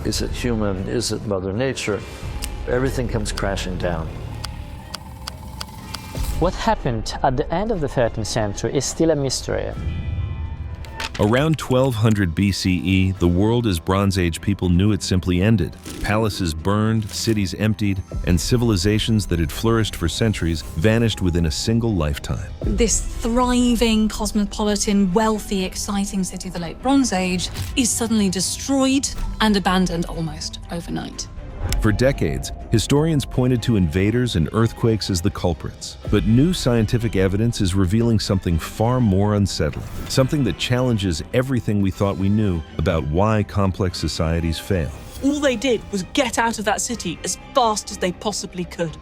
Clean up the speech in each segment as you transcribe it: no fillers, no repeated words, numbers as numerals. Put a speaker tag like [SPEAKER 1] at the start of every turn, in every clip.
[SPEAKER 1] Is it human? Is it Mother Nature? Everything comes crashing down.
[SPEAKER 2] What happened at the end of the 13th century is still a mystery.
[SPEAKER 3] Around 1200 BCE, the world as Bronze Age people knew it simply ended. Palaces burned, cities emptied, and civilizations that had flourished for centuries vanished within a single lifetime.
[SPEAKER 4] This thriving, cosmopolitan, wealthy, exciting city of the late Bronze Age is suddenly destroyed and abandoned almost overnight.
[SPEAKER 3] For decades, historians pointed to invaders and earthquakes as the culprits. But new scientific evidence is revealing something far more unsettling, something that challenges everything we thought we knew about why complex societies fail.
[SPEAKER 5] All they did was get out of that city as fast as they possibly could.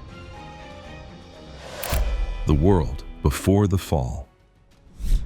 [SPEAKER 3] The world before the fall.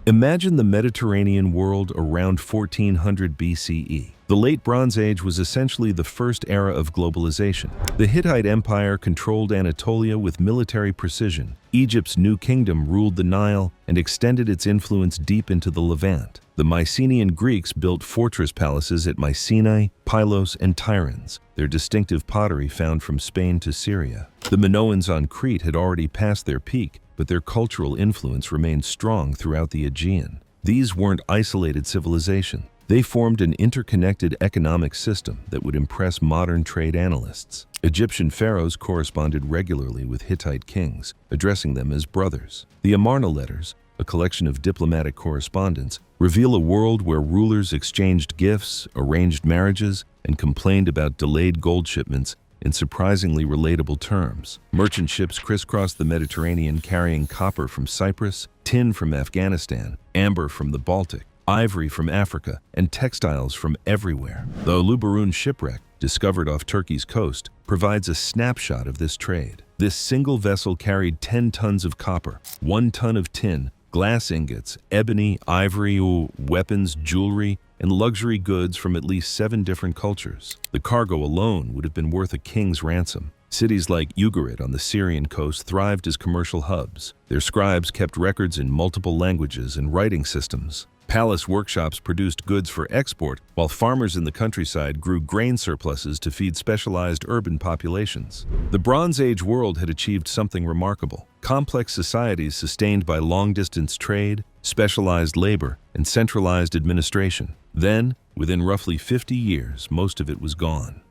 [SPEAKER 3] Imagine the Mediterranean world around 1400 BCE. The Late Bronze Age was essentially the first era of globalization. The Hittite Empire controlled Anatolia with military precision. Egypt's new kingdom ruled the Nile and extended its influence deep into the Levant. The Mycenaean Greeks built fortress palaces at Mycenae, Pylos, and Tiryns, their distinctive pottery found from Spain to Syria. The Minoans on Crete had already passed their peak, but their cultural influence remained strong throughout the Aegean. These weren't isolated civilizations. They formed an interconnected economic system that would impress modern trade analysts. Egyptian pharaohs corresponded regularly with Hittite kings, addressing them as brothers. The Amarna letters, a collection of diplomatic correspondence, reveal a world where rulers exchanged gifts, arranged marriages, and complained about delayed gold shipments in surprisingly relatable terms. Merchant ships crisscrossed the Mediterranean carrying copper from Cyprus, tin from Afghanistan, amber from the Baltic, ivory from Africa, and textiles from everywhere. The Uluburun shipwreck, discovered off Turkey's coast, provides a snapshot of this trade. This single vessel carried 10 tons of copper, 1 ton of tin, glass ingots, ebony, ivory, weapons, jewelry, and luxury goods from at least 7 different cultures. The cargo alone would have been worth a king's ransom. Cities like Ugarit on the Syrian coast thrived as commercial hubs. Their scribes kept records in multiple languages and writing systems. Palace workshops produced goods for export, while farmers in the countryside grew grain surpluses to feed specialized urban populations. The Bronze Age world had achieved something remarkable. Complex societies sustained by long-distance trade, specialized labor, and centralized administration. Then, within roughly 50 years, most of it was gone.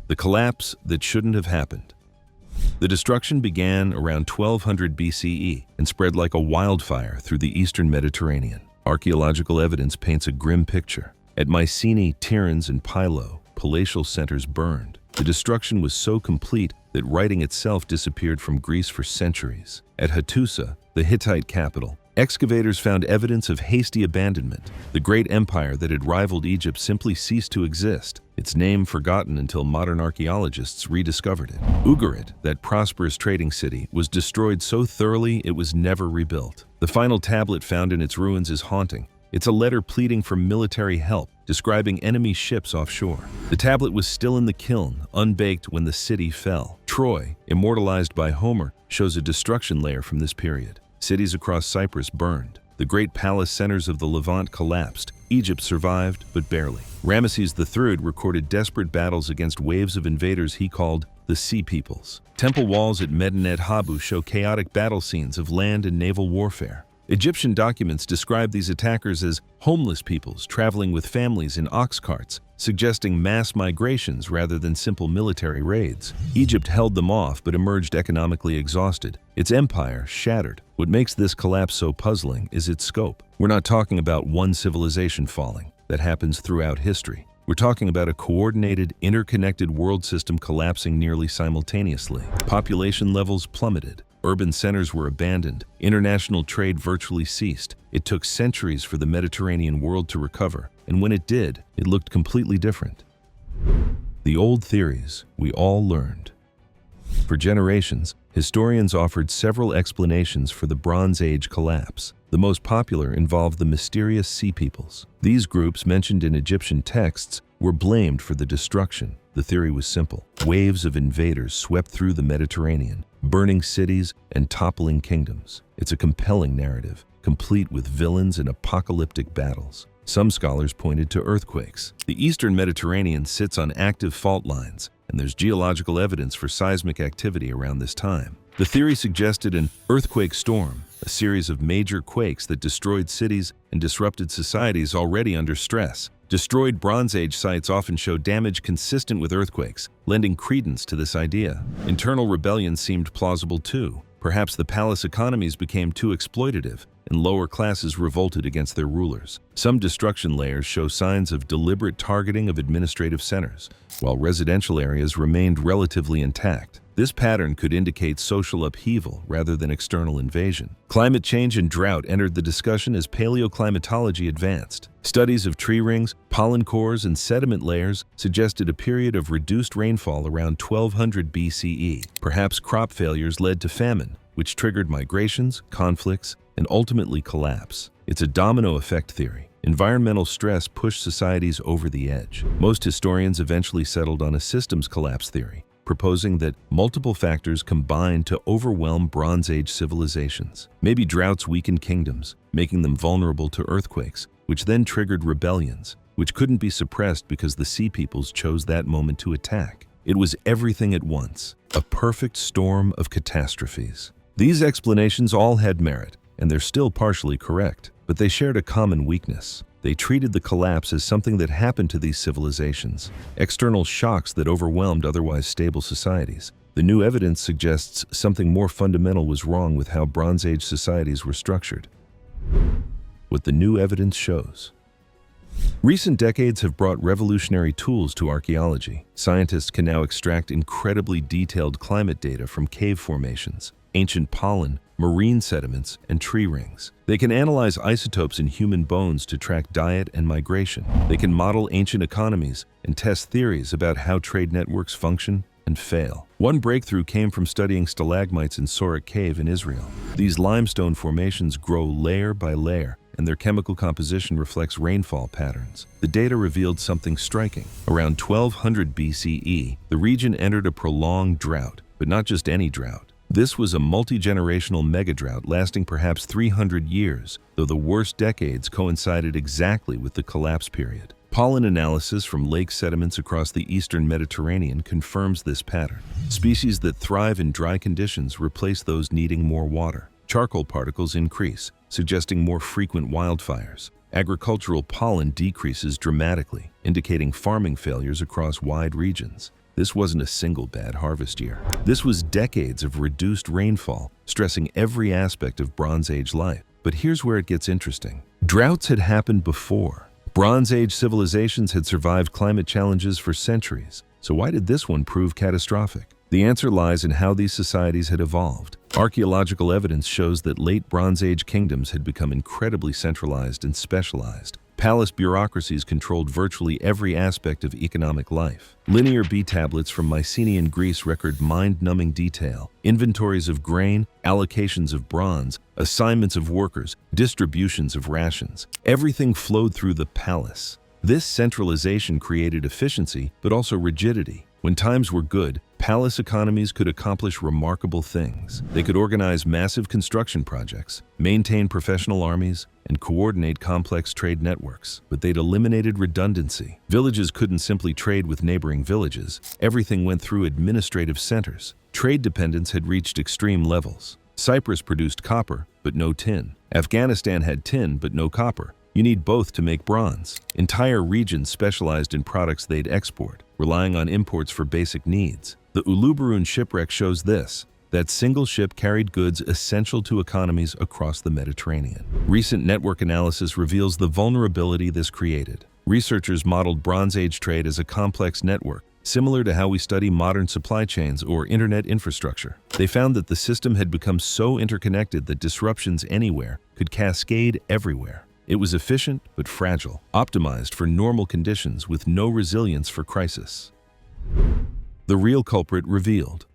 [SPEAKER 3] The collapse that shouldn't have happened. The destruction began around 1200 BCE and spread like a wildfire through the eastern Mediterranean. Archaeological evidence paints a grim picture. At Mycenae, Tiryns, and Pylos, palatial centers burned. The destruction was so complete that writing itself disappeared from Greece for centuries. At Hattusa, the Hittite capital, excavators found evidence of hasty abandonment. The great empire that had rivaled Egypt simply ceased to exist, its name forgotten until modern archaeologists rediscovered it. Ugarit, that prosperous trading city, was destroyed so thoroughly it was never rebuilt. The final tablet found in its ruins is haunting. It's a letter pleading for military help, describing enemy ships offshore. The tablet was still in the kiln, unbaked when the city fell. Troy, immortalized by Homer, shows a destruction layer from this period. Cities across Cyprus burned. The great palace centers of the Levant collapsed. Egypt survived, but barely. Ramesses III recorded desperate battles against waves of invaders he called the Sea Peoples. Temple walls at Medinet Habu show chaotic battle scenes of land and naval warfare. Egyptian documents describe these attackers as homeless peoples traveling with families in ox carts, suggesting mass migrations rather than simple military raids. Egypt held them off but emerged economically exhausted. Its empire shattered. What makes this collapse so puzzling is its scope. We're not talking about one civilization falling. That happens throughout history. We're talking about a coordinated, interconnected world system collapsing nearly simultaneously. Population levels plummeted. Urban centers were abandoned. International trade virtually ceased. It took centuries for the Mediterranean world to recover, and when it did, it looked completely different. The old theories we all learned. For generations, historians offered several explanations for the Bronze Age collapse. The most popular involved the mysterious Sea Peoples. These groups, mentioned in Egyptian texts, were blamed for the destruction. The theory was simple. Waves of invaders swept through the Mediterranean, burning cities and toppling kingdoms. It's a compelling narrative, complete with villains and apocalyptic battles. Some scholars pointed to earthquakes. The eastern Mediterranean sits on active fault lines, and there's geological evidence for seismic activity around this time. The theory suggested an earthquake storm, a series of major quakes that destroyed cities and disrupted societies already under stress. Destroyed Bronze Age sites often show damage consistent with earthquakes, lending credence to this idea. Internal rebellion seemed plausible too. Perhaps the palace economies became too exploitative, and lower classes revolted against their rulers. Some destruction layers show signs of deliberate targeting of administrative centers, while residential areas remained relatively intact. This pattern could indicate social upheaval rather than external invasion. Climate change and drought entered the discussion as paleoclimatology advanced. Studies of tree rings, pollen cores, and sediment layers suggested a period of reduced rainfall around 1200 BCE. Perhaps crop failures led to famine, which triggered migrations, conflicts, and ultimately collapse. It's a domino effect theory. Environmental stress pushed societies over the edge. Most historians eventually settled on a systems collapse theory, proposing that multiple factors combined to overwhelm Bronze Age civilizations. Maybe droughts weakened kingdoms, making them vulnerable to earthquakes, which then triggered rebellions, which couldn't be suppressed because the Sea Peoples chose that moment to attack. It was everything at once, a perfect storm of catastrophes. These explanations all had merit, and they're still partially correct, but they shared a common weakness. They treated the collapse as something that happened to these civilizations, external shocks that overwhelmed otherwise stable societies. The new evidence suggests something more fundamental was wrong with how Bronze Age societies were structured. What the new evidence shows. Recent decades have brought revolutionary tools to archaeology. Scientists can now extract incredibly detailed climate data from cave formations, ancient pollen, marine sediments, and tree rings. They can analyze isotopes in human bones to track diet and migration. They can model ancient economies and test theories about how trade networks function and fail. One breakthrough came from studying stalagmites in Sorek Cave in Israel. These limestone formations grow layer by layer, and their chemical composition reflects rainfall patterns. The data revealed something striking. Around 1200 BCE, the region entered a prolonged drought, but not just any drought. This was a multi-generational megadrought lasting perhaps 300 years, though the worst decades coincided exactly with the collapse period. Pollen analysis from lake sediments across the eastern Mediterranean confirms this pattern. Species that thrive in dry conditions replace those needing more water. Charcoal particles increase, suggesting more frequent wildfires. Agricultural pollen decreases dramatically, indicating farming failures across wide regions. This wasn't a single bad harvest year. This was decades of reduced rainfall, stressing every aspect of Bronze Age life. But here's where it gets interesting. Droughts had happened before. Bronze Age civilizations had survived climate challenges for centuries. So why did this one prove catastrophic? The answer lies in how these societies had evolved. Archaeological evidence shows that late Bronze Age kingdoms had become incredibly centralized and specialized. Palace bureaucracies controlled virtually every aspect of economic life. Linear B tablets from Mycenaean Greece record mind-numbing detail, inventories of grain, allocations of bronze, assignments of workers, distributions of rations. Everything flowed through the palace. This centralization created efficiency, but also rigidity. When times were good, palace economies could accomplish remarkable things. They could organize massive construction projects, maintain professional armies, and coordinate complex trade networks. But they'd eliminated redundancy. Villages couldn't simply trade with neighboring villages. Everything went through administrative centers. Trade dependence had reached extreme levels. Cyprus produced copper, but no tin. Afghanistan had tin, but no copper. You need both to make bronze. Entire regions specialized in products they'd export, relying on imports for basic needs. The Uluburun shipwreck shows this. That single ship carried goods essential to economies across the Mediterranean. Recent network analysis reveals the vulnerability this created. Researchers modeled Bronze Age trade as a complex network, similar to how we study modern supply chains or internet infrastructure. They found that the system had become so interconnected that disruptions anywhere could cascade everywhere. It was efficient but fragile, optimized for normal conditions with no resilience for crisis. The real culprit revealed.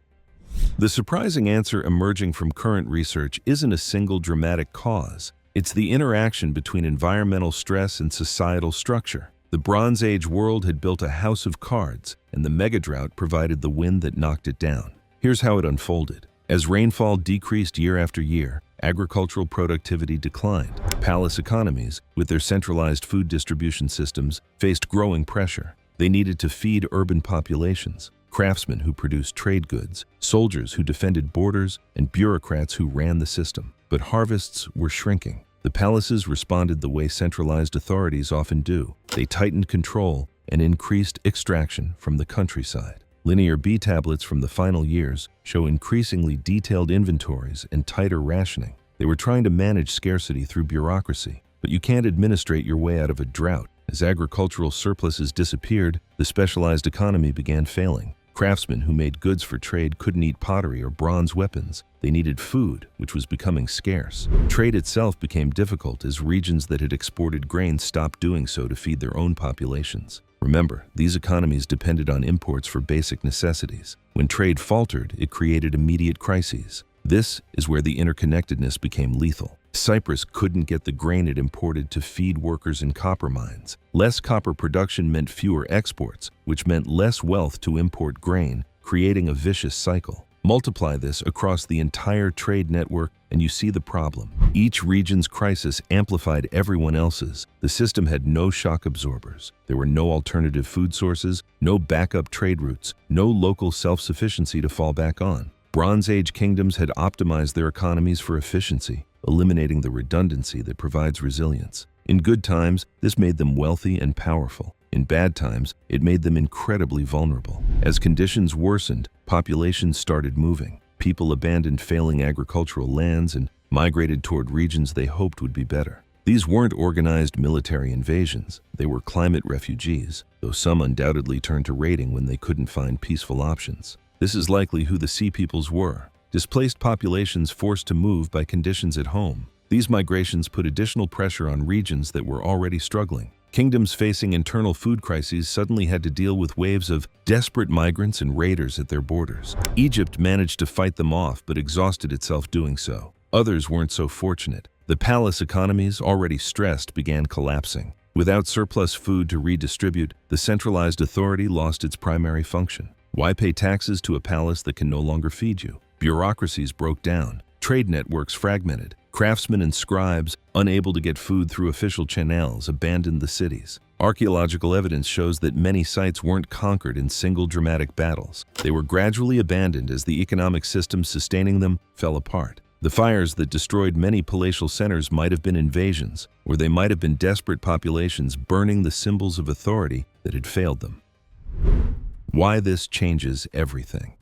[SPEAKER 3] The surprising answer emerging from current research isn't a single dramatic cause. It's the interaction between environmental stress and societal structure. The Bronze Age world had built a house of cards, and the megadrought provided the wind that knocked it down. Here's how it unfolded. As rainfall decreased year after year, agricultural productivity declined. Palace economies, with their centralized food distribution systems, faced growing pressure. They needed to feed urban populations, craftsmen who produced trade goods, soldiers who defended borders, and bureaucrats who ran the system. But harvests were shrinking. The palaces responded the way centralized authorities often do. They tightened control and increased extraction from the countryside. Linear B tablets from the final years show increasingly detailed inventories and tighter rationing. They were trying to manage scarcity through bureaucracy, but you can't administrate your way out of a drought. As agricultural surpluses disappeared, the specialized economy began failing. Craftsmen who made goods for trade couldn't eat pottery or bronze weapons. They needed food, which was becoming scarce. Trade itself became difficult as regions that had exported grain stopped doing so to feed their own populations. Remember, these economies depended on imports for basic necessities. When trade faltered, it created immediate crises. This is where the interconnectedness became lethal. Cyprus couldn't get the grain it imported to feed workers in copper mines. Less copper production meant fewer exports, which meant less wealth to import grain, creating a vicious cycle. Multiply this across the entire trade network and you see the problem. Each region's crisis amplified everyone else's. The system had no shock absorbers. There were no alternative food sources, no backup trade routes, no local self-sufficiency to fall back on. Bronze Age kingdoms had optimized their economies for efficiency, eliminating the redundancy that provides resilience. In good times, this made them wealthy and powerful. In bad times, it made them incredibly vulnerable. As conditions worsened, populations started moving. People abandoned failing agricultural lands and migrated toward regions they hoped would be better. These weren't organized military invasions. They were climate refugees, though some undoubtedly turned to raiding when they couldn't find peaceful options. This is likely who the Sea Peoples were. Displaced populations forced to move by conditions at home. These migrations put additional pressure on regions that were already struggling. Kingdoms facing internal food crises suddenly had to deal with waves of desperate migrants and raiders at their borders. Egypt managed to fight them off but exhausted itself doing so. Others weren't so fortunate. The palace economies, already stressed, began collapsing. Without surplus food to redistribute, the centralized authority lost its primary function. Why pay taxes to a palace that can no longer feed you? Bureaucracies broke down. Trade networks fragmented. Craftsmen and scribes, unable to get food through official channels, abandoned the cities. Archaeological evidence shows that many sites weren't conquered in single dramatic battles. They were gradually abandoned as the economic systems sustaining them fell apart. The fires that destroyed many palatial centers might have been invasions, or they might have been desperate populations burning the symbols of authority that had failed them. Why this changes everything.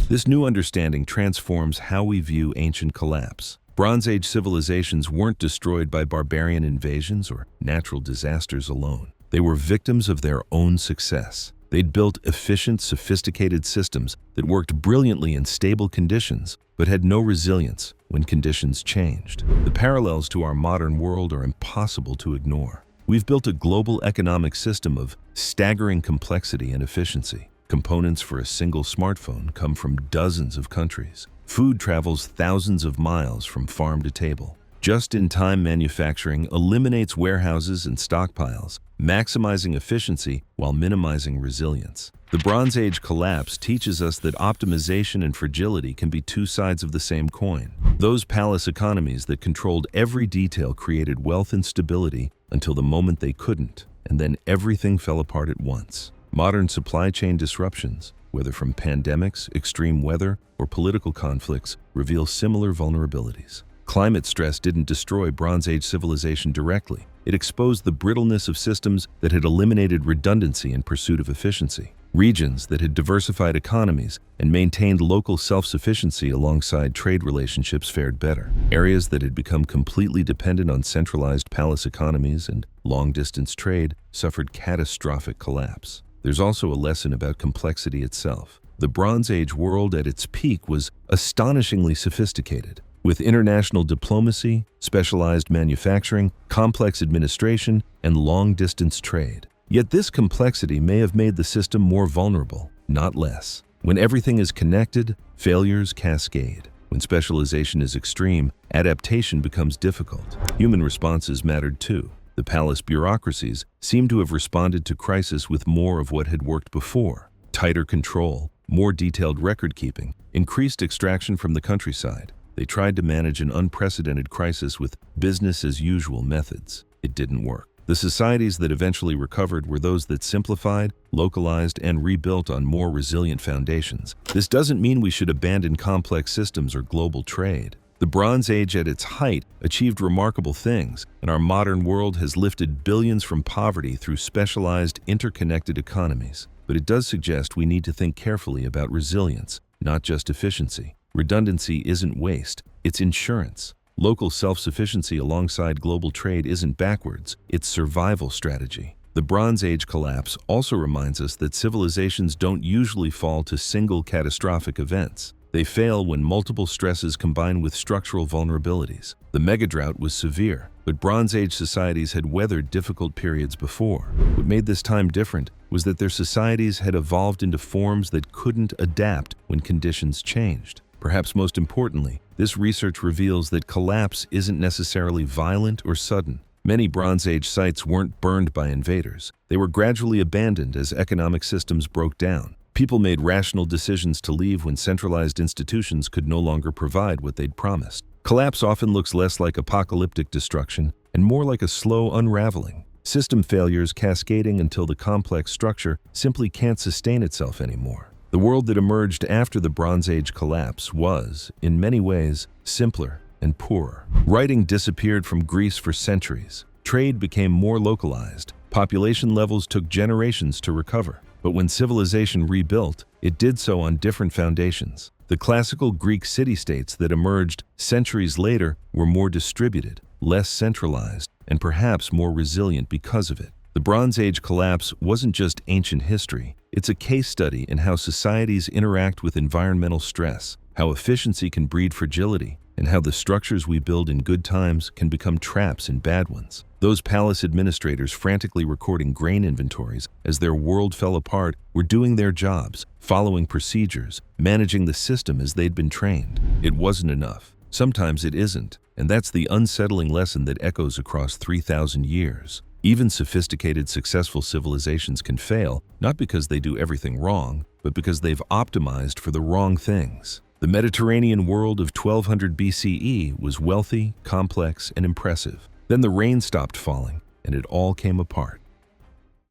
[SPEAKER 3] This new understanding transforms how we view ancient collapse. Bronze Age civilizations weren't destroyed by barbarian invasions or natural disasters alone. They were victims of their own success. They'd built efficient, sophisticated systems that worked brilliantly in stable conditions, but had no resilience when conditions changed. The parallels to our modern world are impossible to ignore. We've built a global economic system of staggering complexity and efficiency. Components for a single smartphone come from dozens of countries. Food travels thousands of miles from farm to table. Just-in-time manufacturing eliminates warehouses and stockpiles, maximizing efficiency while minimizing resilience. The Bronze Age collapse teaches us that optimization and fragility can be two sides of the same coin. Those palace economies that controlled every detail created wealth and stability until the moment they couldn't, and then everything fell apart at once. Modern supply chain disruptions, whether from pandemics, extreme weather, or political conflicts, reveal similar vulnerabilities. Climate stress didn't destroy Bronze Age civilization directly. It exposed the brittleness of systems that had eliminated redundancy in pursuit of efficiency. Regions that had diversified economies and maintained local self-sufficiency alongside trade relationships fared better. Areas that had become completely dependent on centralized palace economies and long-distance trade suffered catastrophic collapse. There's also a lesson about complexity itself. The Bronze Age world at its peak was astonishingly sophisticated, with international diplomacy, specialized manufacturing, complex administration, and long-distance trade. Yet this complexity may have made the system more vulnerable, not less. When everything is connected, failures cascade. When specialization is extreme, adaptation becomes difficult. Human responses mattered too. The palace bureaucracies seem to have responded to crisis with more of what had worked before: tighter control, more detailed record-keeping, increased extraction from the countryside. They tried to manage an unprecedented crisis with business-as-usual methods. It didn't work. The societies that eventually recovered were those that simplified, localized, and rebuilt on more resilient foundations. This doesn't mean we should abandon complex systems or global trade. The Bronze Age at its height achieved remarkable things, and our modern world has lifted billions from poverty through specialized, interconnected economies. But it does suggest we need to think carefully about resilience, not just efficiency. Redundancy isn't waste, it's insurance. Local self-sufficiency alongside global trade isn't backwards, it's survival strategy. The Bronze Age collapse also reminds us that civilizations don't usually fall to single catastrophic events. They fail when multiple stresses combine with structural vulnerabilities. The megadrought was severe, but Bronze Age societies had weathered difficult periods before. What made this time different was that their societies had evolved into forms that couldn't adapt when conditions changed. Perhaps most importantly, this research reveals that collapse isn't necessarily violent or sudden. Many Bronze Age sites weren't burned by invaders. They were gradually abandoned as economic systems broke down. People made rational decisions to leave when centralized institutions could no longer provide what they'd promised. Collapse often looks less like apocalyptic destruction and more like a slow unraveling. System failures cascading until the complex structure simply can't sustain itself anymore. The world that emerged after the Bronze Age collapse was, in many ways, simpler and poorer. Writing disappeared from Greece for centuries. Trade became more localized. Population levels took generations to recover. But when civilization rebuilt, it did so on different foundations. The classical Greek city-states that emerged centuries later were more distributed, less centralized, and perhaps more resilient because of it. The Bronze Age collapse wasn't just ancient history. It's a case study in how societies interact with environmental stress, how efficiency can breed fragility, and how the structures we build in good times can become traps in bad ones. Those palace administrators frantically recording grain inventories as their world fell apart were doing their jobs, following procedures, managing the system as they'd been trained. It wasn't enough. Sometimes it isn't, and that's the unsettling lesson that echoes across 3,000 years. Even sophisticated, successful civilizations can fail, not because they do everything wrong, but because they've optimized for the wrong things. The Mediterranean world of 1200 BCE was wealthy, complex, and impressive. Then the rain stopped falling, and it all came apart.